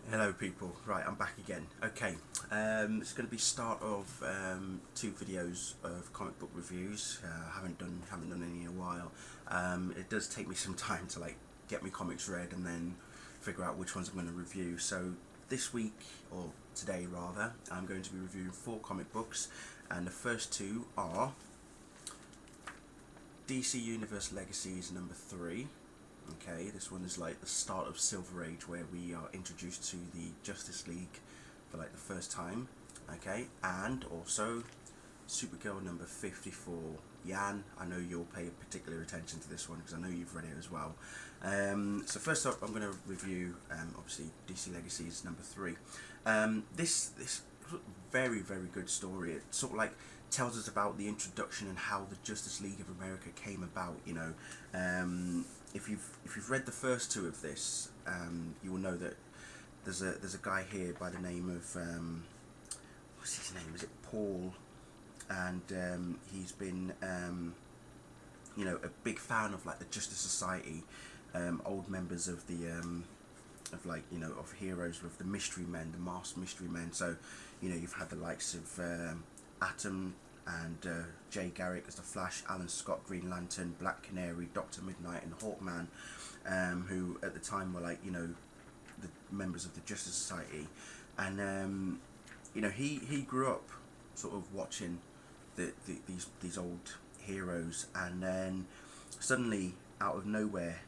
Hello people, right, I'm back again. Okay, it's going to be start of two videos of comic book reviews. Haven't done any in a while. It does take me some time to get my comics read and then figure out which ones I'm going to review. So this week, or today rather, I'm going to be reviewing 4 comic books, and the first two are DC Universe Legacies number 3. Okay, this one is like the start of Silver Age, where we are introduced to the Justice League for the first time. Okay, and also Supergirl number 54. Jan, I know you'll pay particular attention to this one because I know you've read it as well. So first up, I'm going to review obviously DC Legacies number 3. This very good story. It sort of tells us about the introduction and how the Justice League of America came about. If you've read the first 2 of this, you will know that there's a guy here by the name of what's his name? Is it Paul? And he's been a big fan of the Justice Society, old members of the of heroes with the Mystery Men, the masked Mystery Men. So you've had the likes of Atom and Jay Garrick as the Flash, Alan Scott, Green Lantern, Black Canary, Dr. Midnight and Hawkman, who at the time were the members of the Justice Society. And he grew up sort of watching these old heroes, and then suddenly out of nowhere,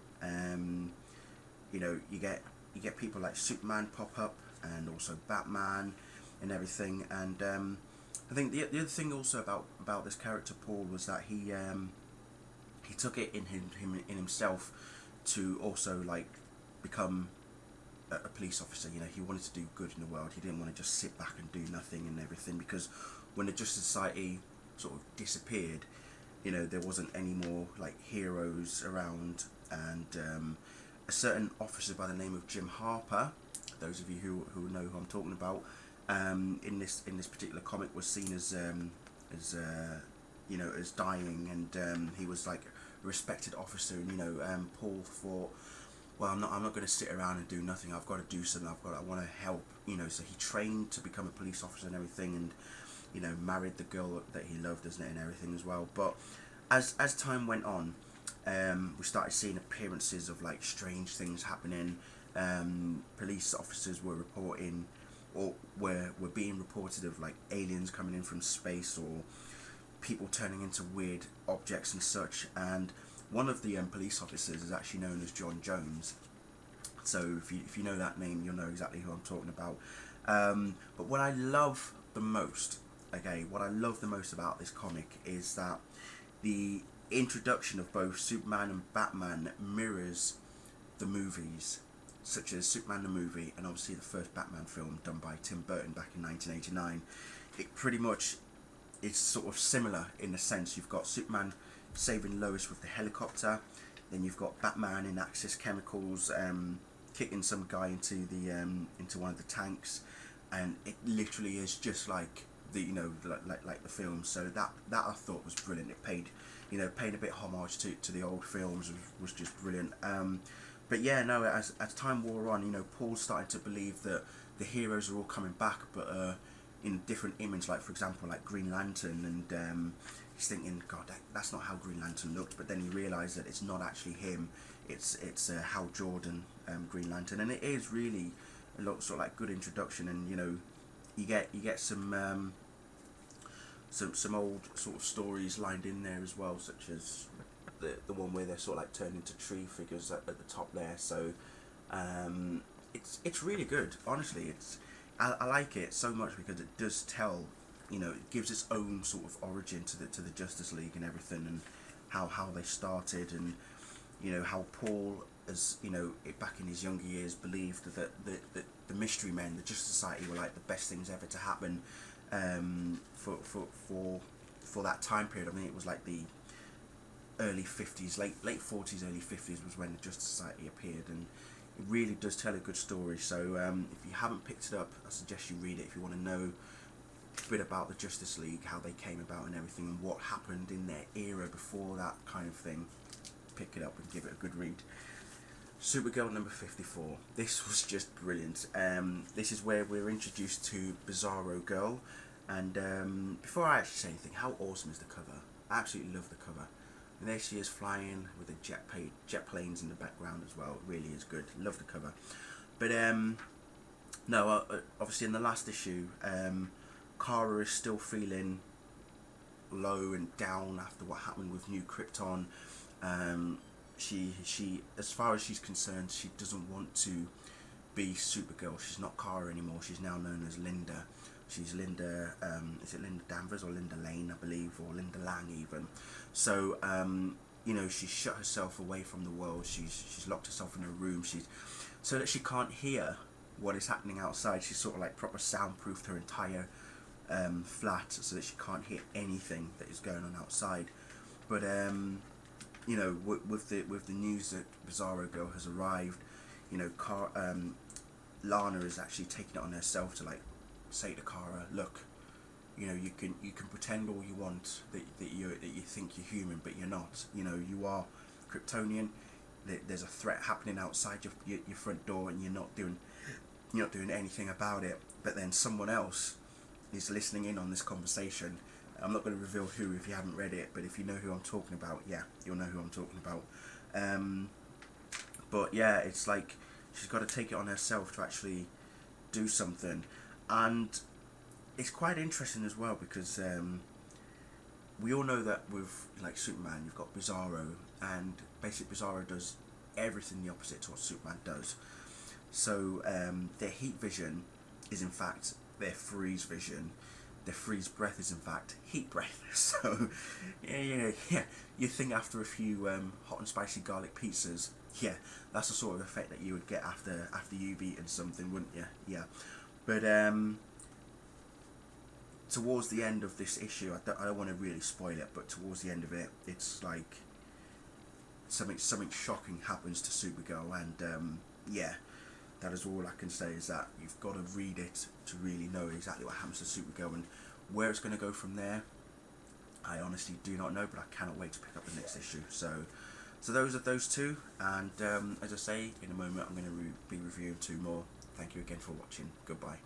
you get people like Superman pop up, and also Batman and everything. And I think the other thing also about this character Paul was that he took it in himself to also become a police officer. He wanted to do good in the world. He didn't want to just sit back and do nothing and everything, because when the Justice Society sort of disappeared, there wasn't any more heroes around. And a certain officer by the name of Jim Harper, those of you who know who I'm talking about, in this particular comic, was seen as dying, and he was a respected officer. And Paul thought, well, I'm not going to sit around and do nothing. I've got to do something. I want to help. So he trained to become a police officer and everything, and married the girl that he loved, isn't it, and everything as well. But as time went on, we started seeing appearances of strange things happening. Police officers were reporting, or were being reported of aliens coming in from space, or people turning into weird objects and such. And one of the police officers is actually known as John Jones. So if you know that name, you'll know exactly who I'm talking about. But what I love the most, about this comic is that the introduction of both Superman and Batman mirrors the movies, such as Superman the movie, and obviously the first Batman film done by Tim Burton back in 1989. It pretty much is sort of similar in the sense you've got Superman saving Lois with the helicopter, then you've got Batman in Axis Chemicals kicking some guy into one of the tanks, and it literally is just like the the film. So that I thought was brilliant. It paid a bit homage to the old films, was just brilliant. But yeah, no, as time wore on, Paul's starting to believe that the heroes are all coming back, but in a different image. For example, Green Lantern, and he's thinking, God, that's not how Green Lantern looked. But then he realised that it's not actually him. It's Hal Jordan, Green Lantern, and it is really a lot sort of good introduction. And you get some old sort of stories lined in there as well, such as the one where they're sort of turned into tree figures at the top there. So it's really good, honestly. I like it so much because it does tell, it gives its own sort of origin to the Justice League and everything, and how they started, and how Paul, as back in his younger years, believed that the Mystery Men, the Justice Society, were the best things ever to happen for that time period. I mean, it was the early 50s, late 40s, early 50s was when the Justice Society appeared, and it really does tell a good story. So if you haven't picked it up, I suggest you read it if you want to know a bit about the Justice League, how they came about and everything, and what happened in their era before that kind of thing. Pick it up and give it a good read. Supergirl number 54. This was just brilliant. This is where we're introduced to Bizarro Girl, and before I actually say anything, how awesome is the cover? I absolutely love the cover. And there she is flying with the jet planes in the background as well. It really is good. Love the cover. But no, obviously in the last issue, Kara is still feeling low and down after what happened with New Krypton. She, as far as she's concerned, she doesn't want to be Supergirl. She's not Kara anymore. She's now known as Linda. She's Linda, is it Linda Danvers or Linda Lane, I believe, or Linda Lang even. So, you know, she's shut herself away from the world. She's locked herself in a room. So that she can't hear what is happening outside. She's sort of like proper soundproofed her entire flat so that she can't hear anything that is going on outside. But you know, with the news that Bizarro Girl has arrived, you know, Lana is actually taking it on herself to like say to Kara, look, you know, you can pretend all you want that you think you're human, but you're not. You know, you are Kryptonian. There's a threat happening outside your front door, and you're not doing anything about it. But then someone else is listening in on this conversation. I'm not going to reveal who if you haven't read it, but if you know who I'm talking about, yeah, you'll know who I'm talking about. But yeah, it's like she's got to take it on herself to actually do something, and it's quite interesting as well because we all know that with like Superman, you've got Bizarro, and basically Bizarro does everything the opposite to what Superman does. So their heat vision is in fact their freeze vision. Their freeze breath is in fact heat breath. So yeah. You think after a few hot and spicy garlic pizzas, yeah, that's the sort of effect that you would get after you've eaten something, wouldn't you? Yeah. But towards the end of this issue, I don't want to really spoil it, but towards the end of it, it's like something shocking happens to Supergirl, and yeah. That is all I can say, is that you've got to read it to really know exactly what happens to Supergirl, and where it's going to go from there, I honestly do not know, but I cannot wait to pick up the next issue. So those are those two, and as I say, in a moment I'm going to be reviewing two more. Thank you again for watching. Goodbye.